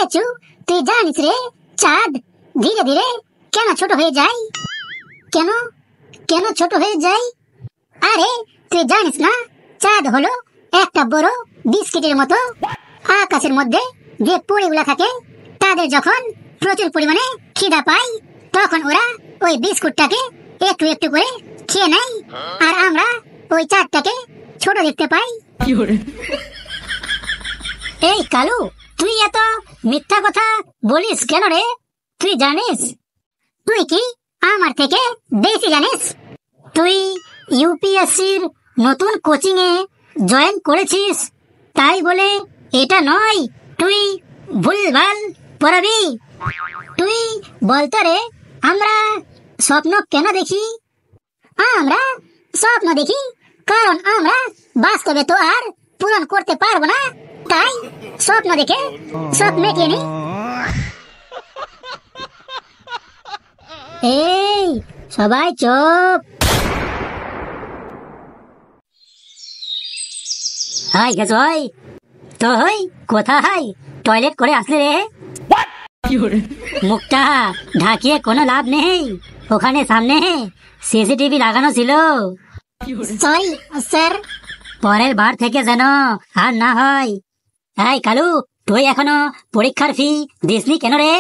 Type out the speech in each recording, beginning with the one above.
পেঁচু, তুই জানিস রে চাঁদ ধীরে ধীরে কেন ছোট হয়ে যায়? কেন কেন ছোট হয়ে যায়? আরে তুই জানিস না, চাঁদ হলো একটা বড় বিস্কিটের মতো। আকাশের মধ্যে যে পরিগুলা থাকে তাদের যখন প্রচুর পরিমাণে খিদা পায় তখন ওরা ওই বিস্কুটটাকে একটু একটু করে খেয়ে নেয়, আর আমরা ওই চাঁদটাকে ছোট দেখতে পাই। এই কালু, তুই এত মিথ্যা কথা বলিস কেন রে? তুই জানিস, তুই কি আমার থেকে বেশি জানিস? তুই ইউপিএসসির নতুন কোচিং এ জয়েন করেছিস, তাই বলে এটা নয় তুই ভুলভাল পড়াবি। তুই বলতো রে, আমরা স্বপ্ন কেন দেখি? আমরা স্বপ্ন দেখি কারণ আমরা বাস্তবে তো আর পূরণ করতে পারবো না, তাই স্বপ্ন দেখে সব মেটিয়ে নি। এই সবাই চুপ। হাই গেছই তো, হই কোথায় টয়লেট করে আসলে রে? মুখটা ঢাকিয়ে কোনো লাভ নেই, ওখানে সামনে সিসিটিভি লাগানো ছিল। সরি স্যার, পরের বার থেকে যেন আর না হয়। এই কালু, তুই এখনো পরীক্ষার ফি দিসনি কেন রে?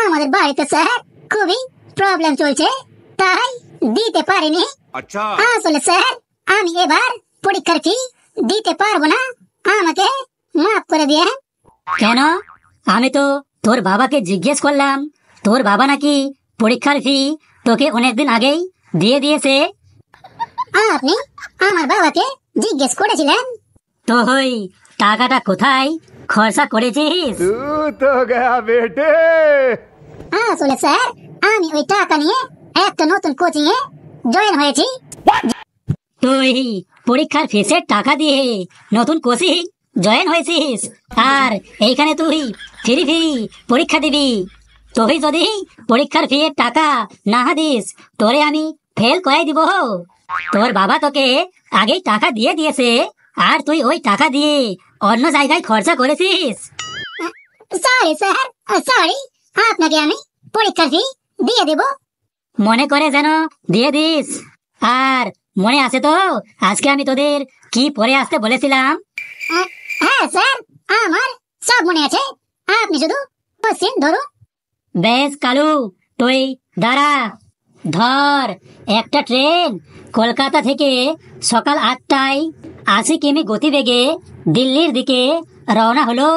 আমাদের বাড়িতে স্যার খুবই প্রবলেম চলছে, তাই দিতে পারিনি। আসলে স্যার আমি এবার পরীক্ষার ফি দিতে পারবো না, আমাকে মাফ করে দিয়ে। কেন? আমি তো তোর বাবাকে জিজ্ঞেস করলাম, তোর বাবা নাকি পরীক্ষার ফি তোকে অনেকদিন আগেই দিয়ে দিয়েছে। আপনি আমার বাবাকে জিজ্ঞেস করেছিলেন তো হই টাকাটা কোথায় খরচা করেছিস? তো গয়া বেটে। আসলে স্যার আমি ওই টাকা নিয়ে একটা নতুন কোচিং এ জয়েন হয়েছি। তুই পরীক্ষার ফিসের টাকা দিয়ে নতুন কোচিং জয়েন হয়েছিস, আর এইখানে তুই ফ্রি পরীক্ষা দিবি? তুই যদি পরীক্ষার ফি এর টাকা না দিস, তোরে আমি ফেল করে দিব। তোর বাবা তোকে আগেই টাকা দিয়ে দিয়েছে, আর তুই ওই টাকা দিয়ে অন্য জায়গায় খরচা করেছিস। সরি স্যার, সরি, আপনাকে আমি পরীক্ষার ফি দিয়ে দেব। মনে করে যেন দিয়ে দিস। আর মনে আছে তো আজকে আমি তোদের কি পরে আসতে বলেছিলাম? হ্যাঁ স্যার, আমার সব মনে আছে, আপনি শুধু কোশ্চেন ধরুন। বেশ কালু, তুই দাঁড়া। ধর, একটা ট্রেন কলকাতা থেকে সকাল 8টায় 80 কিমি গতিবেগে দিল্লির দিকে রওনা হলো,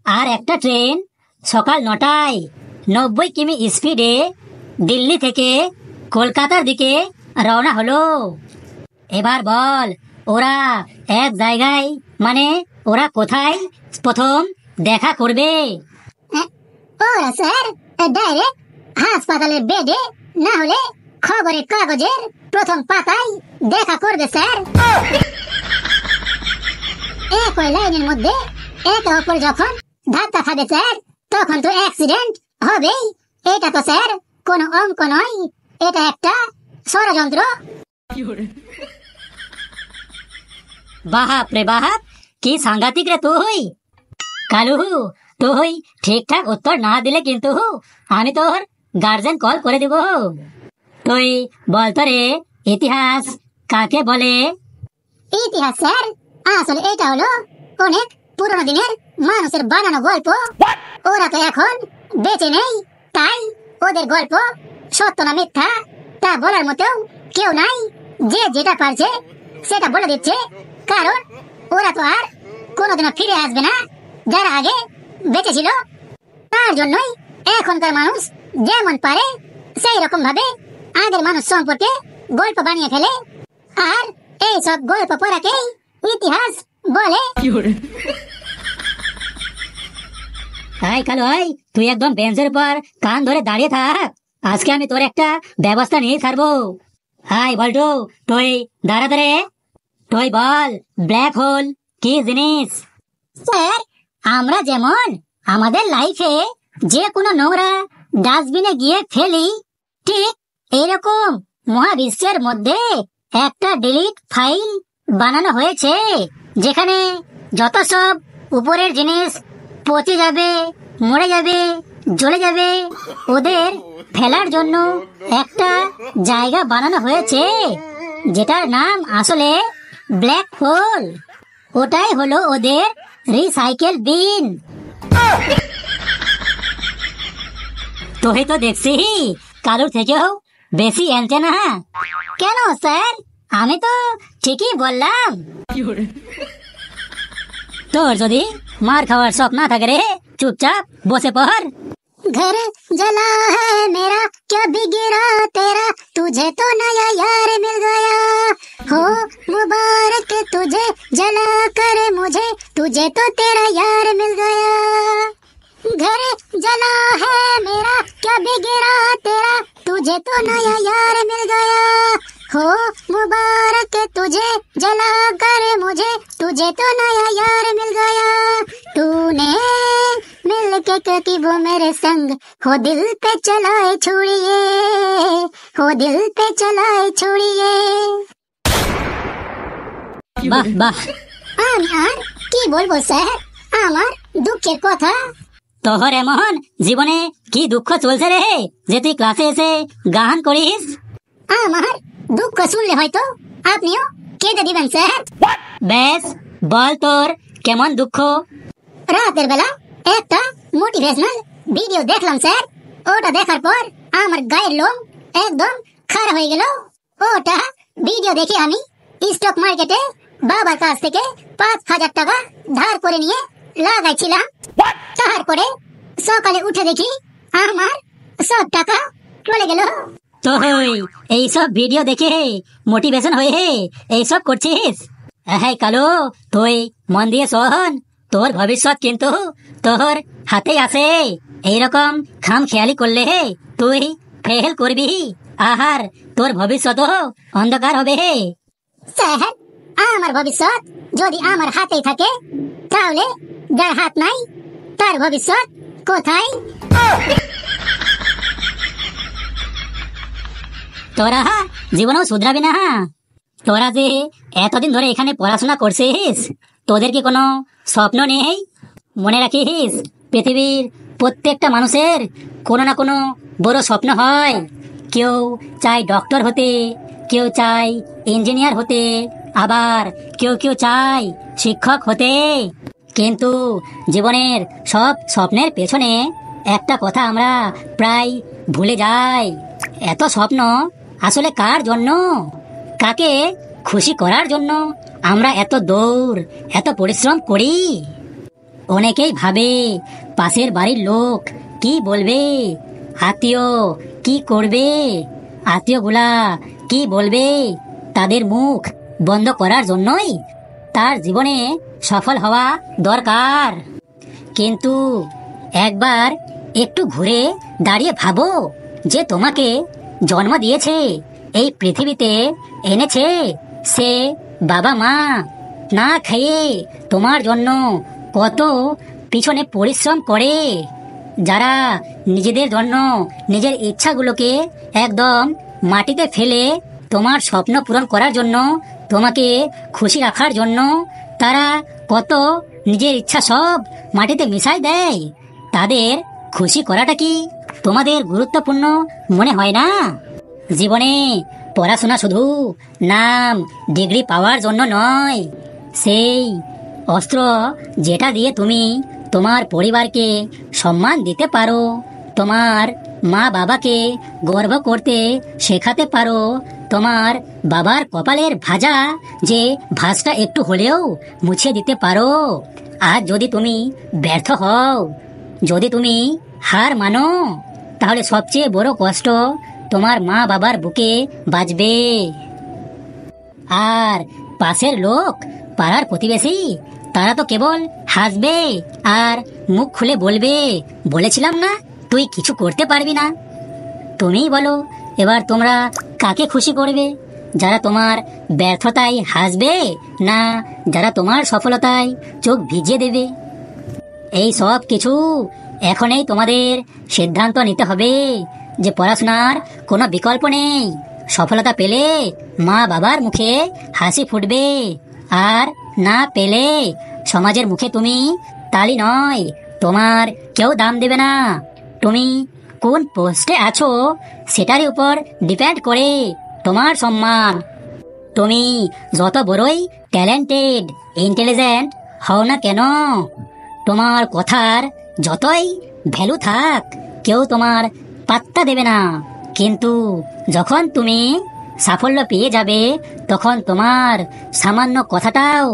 আর একটা ট্রেন সকাল 9টায় 90 কিমি স্পিডে দিল্লি থেকে কলকাতার দিকে রওনা হলো। এবার বল, ওরা এক জায়গায় মানে ওরা কোথায় প্রথম দেখা করবে? ওরা স্যার ডাইরেক্ট হাসপাতালের বেডে, না হলে খবরের কাগজের প্রথম পাতায় দেখা করবে স্যার। একই লাইনের মধ্যে একে অপর যখন ধাক্কা খাবে স্যার, তখন তো অ্যাক্সিডেন্ট হবেই। এটা তো স্যার কোনো অঙ্ক নয়, এটা একটা ষড়যন্ত্র। বাহাপ রে বাহাপ, কি সাংঘাতিক রে তুই। কালু, তুই ঠিকঠাক উত্তর না দিলে কিন্তু আমি তোর গার্জেন কল করে দেব। তুই বলতো রে, ইতিহাস কাকে বলে? ইতিহাস স্যার আসলে এটা হলো অনেক পুরনো দিনের মানুষের বানানো গল্প। ওরা তো এখন বেঁচে নেই, তাই ওদের গল্প সত্য না মিথ্যা তা বলার মতো কেউ নাই। যে যেটা পারছে সেটা বলে দিচ্ছে, কারণ ওরা তো আর কোনোদিনও ফিরে আসবে না। যারা আগে বেঁচে ছিল তার জন্যই এখনকার মানুষ যেমন পারে সেই রকম ভাবে আগের মানুষ সম্পর্কে গল্প বানিয়ে ফেলে, আর এই সব গল্প পড়াকেই ইতিহাস বলে। হাই কালু, হাই, তুই একদম বেঞ্চের উপর কান ধরে দাঁড়িয়ে থাক, আজকে আমি তোর একটা ব্যবস্থা নিয়ে ছাড়বো। হাই বল্টু, তুই দাঁড়া রে। তুই বল, ব্ল্যাক হোল কি জিনিস? স্যার, আমরা যেমন আমাদের লাইফে যে কোনো নোংরা ডাস্টবিনে গিয়ে ফেলি, ঠিক এরকম মহাবিশ্বের মধ্যে একটা ডিলিট ফাইল বানানো হয়েছে, যেখানে যত সব উপরের জিনিস পচে যাবে, মরে যাবে, জ্বলে যাবে, ওদের ফেলার জন্য একটা জায়গা বানানো হয়েছে, যেটার নাম আসলে ব্ল্যাক হোল। ওটাই হলো ওদের রিসাইকেল বিন। তোহে তো দেখছি কালুর থেকেও বেশি অ্যান্টেনা। কেন স্যার, আমি তো ঠিকই বললাম। তোর যদি মার খাওয়ার শখ না থাকে রে, চুপচাপ বসে পড়। घर जला है मेरा, क्या बिगड़ा तेरा, तुझे तो नया यार मिल गया, हो मुबारक तुझे जला कर मुझे, तुझे तो तेरा यार मिल गया। घर जला है मेरा, क्या बिगड़ा तेरा, तुझे तो नया यार मिल गया, हो मुबारक तुझे जला कर मुझे, तुझे तो नया यार मिल गया। तूने मिल के वो मेरे संग हो दिल पे चलाए छोड़िए, हो दिल पे चलाए छोड़िए। বাহ বাহ, আমি আর কি বলবো স্যার, আমার দুঃখের কথা। তোর এমন জীবনে কি দুঃখ চলছে রে যে তুই ক্লাসে এসে গান করিস? আমার দুঃখ শুনলে হয়তো আপনিও কেঁদে দিবেন স্যার। বেশ, বল তোর কেমন দুঃখ? রাতের বেলা একটা মোটিভেশনাল ভিডিও দেখলাম স্যার। ওটা দেখার পর আমার গায়ের লোম একদম খারাপ হয়ে গেল। ওটা ভিডিও দেখে আমি স্টক মার্কেটে বাবার কাছ থেকে 5,000 টাকা ধার করে নিয়ে লাগাইছিলাম। তারপরে সকালে উঠে দেখি আমার সব টাকা চলে গেল। তুই এইসব ভিডিও দেখে মোটিভেশন হয়ে এইসব করছিস? হ্যাঁ কালু, তুই মন দিয়ে শোন, তোর ভবিষ্যৎ কিন্তু তোর হাতে আছে। এইরকম খাম খেয়ালি করলে তুই ফেল করবি, আর তোর ভবিষ্যৎ অন্ধকার হবে। স্যার, আমার ভবিষ্যৎ যদি আমার হাতেই থাকে, তাহলে যার হাত নাই তার ভবিষ্যৎ কোথায়? তোরা জীবনেও শুধরাবি না। তোরা যে এতদিন ধরে এখানে পড়াশোনা করছিস, তোদের কি কোনো স্বপ্ন নেই? মনে রাখিস, পৃথিবীর প্রত্যেকটা মানুষের কোনো না কোনো বড় স্বপ্ন হয়। কেউ চায় ডক্টর হতে, কেউ চায় ইঞ্জিনিয়ার হতে, আবার কেউ কেউ চায় শিক্ষক হতে। কিন্তু জীবনের সব স্বপ্নের পেছনে একটা কথা আমরা প্রায় ভুলে যাই। এত স্বপ্ন আসলে কার জন্য? কাকে খুশি করার জন্য আমরা এত দৌড়, এত পরিশ্রম করি? অনেকেই ভাবে পাশের বাড়ির লোক কি বলবে, আত্মীয় কি করবে, আত্মীয়গুলা কি বলবে, তাদের মুখ বন্ধ করার জন্যই তার জীবনে সফল হওয়া দরকার। কিন্তু একবার একটু ঘুরে দাঁড়িয়ে ভাবো, যে তোমাকে জন্ম দিয়েছে, এই পৃথিবীতে এনেছে, সে বাবা মা না খেয়ে তোমার জন্য কত পিছনে পরিশ্রম করে। যারা নিজেদের জন্য নিজের ইচ্ছাগুলোকে একদম মাটিতে ফেলে তোমার স্বপ্ন পূরণ করার জন্য, তোমাকে খুশি রাখার জন্য তারা কত নিজের ইচ্ছা সব মাটিতে মিশাই দেয়। তাদের খুশি করাটা কি তোমাদের গুরুত্বপূর্ণ মনে হয় না? জীবনে পড়াশোনা শুধু নাম ডিগ্রি পাওয়ার জন্য নয়, সেই অস্ত্র যেটা দিয়ে তুমি তোমার পরিবারকে সম্মান দিতে পারো, তোমার মা বাবাকে গর্ব করতে শেখাতে পারো, তোমার বাবার কপালের ভাজা যে ভাঁজটা একটু হলেও মুছে দিতে পারো। আর যদি তুমি ব্যর্থ হও, যদি তুমি হার মানো, তাহলে সবচেয়ে বড় কষ্ট তোমার মা বাবার বুকে বাজবে। আর পাশের লোক, পাড়ার প্রতিবেশী, তারা তো কেবল হাসবে আর মুখ খুলে বলবে, বলেছিলাম না তুই কিছু করতে পারবি না। তুমিই বলো, এবার তোমরা কাকে খুশি করবে? যারা তোমার ব্যর্থতায় হাসবে, না যারা তোমার সফলতায় চোখ ভিজিয়ে দেবে? এই সব কিছু এখনই তোমাদের সিদ্ধান্ত নিতে হবে যে পড়াশোনার কোনো বিকল্প নেই। সফলতা পেলে মা বাবার মুখে হাসি ফুটবে, আর না পেলে সমাজের মুখে তুমি তালি নয়, তোমার কেউ দাম দেবে না। তুমি কোন পোস্টে আছো সেটার উপর ডিপেন্ড করে তোমার সম্মান। তুমি যত বড়ই ট্যালেন্টেড, ইন্টেলিজেন্ট হও না কেন, তোমার কথার যতই ভ্যালু থাক, কেউ তোমার পাত্তা দেবে না। কিন্তু যখন তুমি সাফল্য পেয়ে যাবে, তখন তোমার সামান্য কথাটাও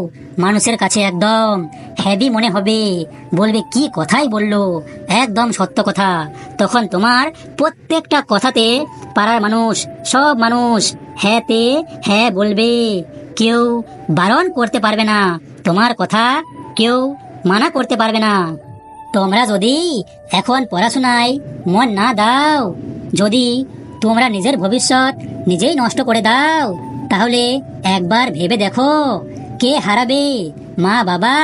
মানুষের কাছে একদম হেভি মনে হবে। বলবে কি কথাই বললো, একদম সত্য কথা। তখন তোমার প্রত্যেকটা কথাতে পাড়ার মানুষ, সব মানুষ হ্যাঁতে হ্যাঁ বলবে। কেউ বারণ করতে পারবে না, তোমার কথা কেউ মানা করতে পারবে না। তোমরা যদি এখন পড়াশোনায় মন না দাও, যদি তোমরা নিজের ভবিষ্যৎ নিজেই নষ্ট করে দাও, তাহলে একবার ভেবে দেখো, কে হারাবে মা বাবা,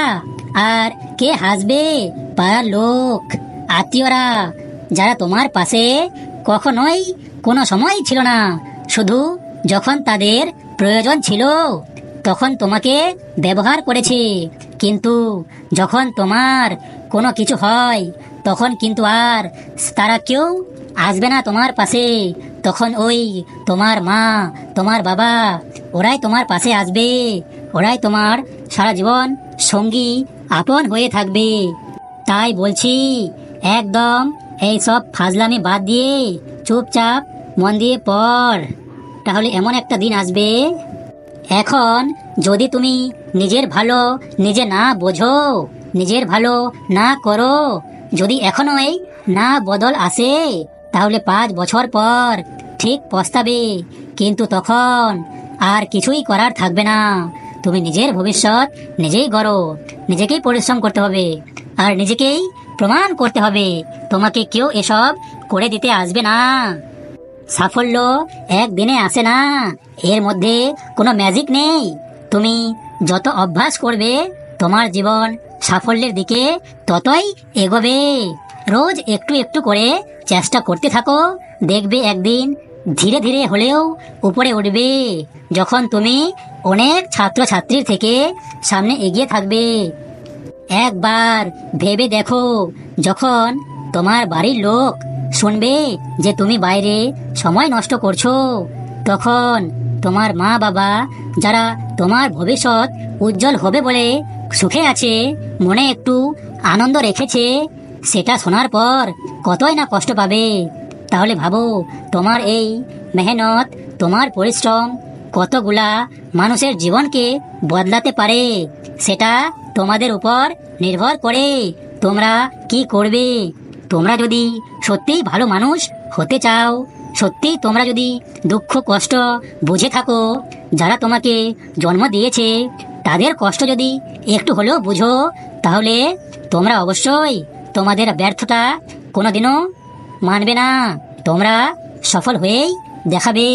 আর কে হাসবে পাড়ার লোক, আত্মীয়রা, যারা তোমার পাশে কখনোই কোনো সময় ছিল না। শুধু যখন তাদের প্রয়োজন ছিল তখন তোমাকে ব্যবহার করেছে। কিন্তু যখন তোমার কোনো কিছু হয়, তখন কিন্তু আর তারা কেউ আসবে না তোমার পাশে। তখন ওই তোমার মা, তোমার বাবা, ওরাই তোমার পাশে আসবে। ওরাই তোমার সারা জীবন সঙ্গী, আপন হয়ে থাকবে। তাই বলছি, একদম এই সব ফাজলামি বাদ দিয়ে চুপচাপ মন দিয়ে পড়। তাহলে এমন একটা দিন আসবে, এখন যদি তুমি নিজের ভালো নিজে না বোঝো, নিজের ভালো না করো, যদি এখনোই না বদল আসে, তাহলে 5 বছর পর ঠিক পস্তাবে। কিন্তু তখন আর কিছুই করার থাকবে না। তুমি নিজের ভবিষ্যৎ নিজেই গড়ো, নিজেকেই পরিশ্রম করতে হবে, আর নিজেকেই প্রমাণ করতে হবে। তোমাকে কেউ এসব করে দিতে আসবে না। সাফল্য একদিনে আসে না, এর মধ্যে কোনো ম্যাজিক নেই। তুমি যত অভ্যাস করবে, তোমার জীবন সাফল্যের দিকে ততই এগোবে। রোজ একটু একটু করে চেষ্টা করতে থাকো, দেখবে একদিন ধীরে ধীরে হলেও উপরে উঠবে। যখন তুমি অনেক ছাত্রছাত্রীর থেকে সামনে এগিয়ে থাকবে। একবার ভেবে দেখো, যখন তোমার বাড়ির লোক শুনবে যে তুমি বাইরে সময় নষ্ট করছো, তখন তোমার মা বাবা, যারা তোমার ভবিষ্যৎ উজ্জ্বল হবে বলে সুখে আছে, মনে একটু আনন্দ রেখেছে, সেটা শোনার পর কতই না কষ্ট পাবে। তাহলে ভাবো, তোমার এই মেহনত, তোমার পরিশ্রম কতগুলা মানুষের জীবনকে বদলাতে পারে, সেটা তোমাদের উপর নির্ভর করে। তোমরা কি করবে? তোমরা যদি সত্যিই ভালো মানুষ হতে চাও, সত্যি তোমরা যদি দুঃখ কষ্ট বুঝে থাকো, যারা তোমাকে জন্ম দিয়েছে তাদের কষ্ট যদি একটু হলেও বুঝো, তাহলে তোমরা অবশ্যই তোমাদের ব্যর্থতা কোনোদিনও মানবে না। তোমরা সফল হয়েই দেখাবে।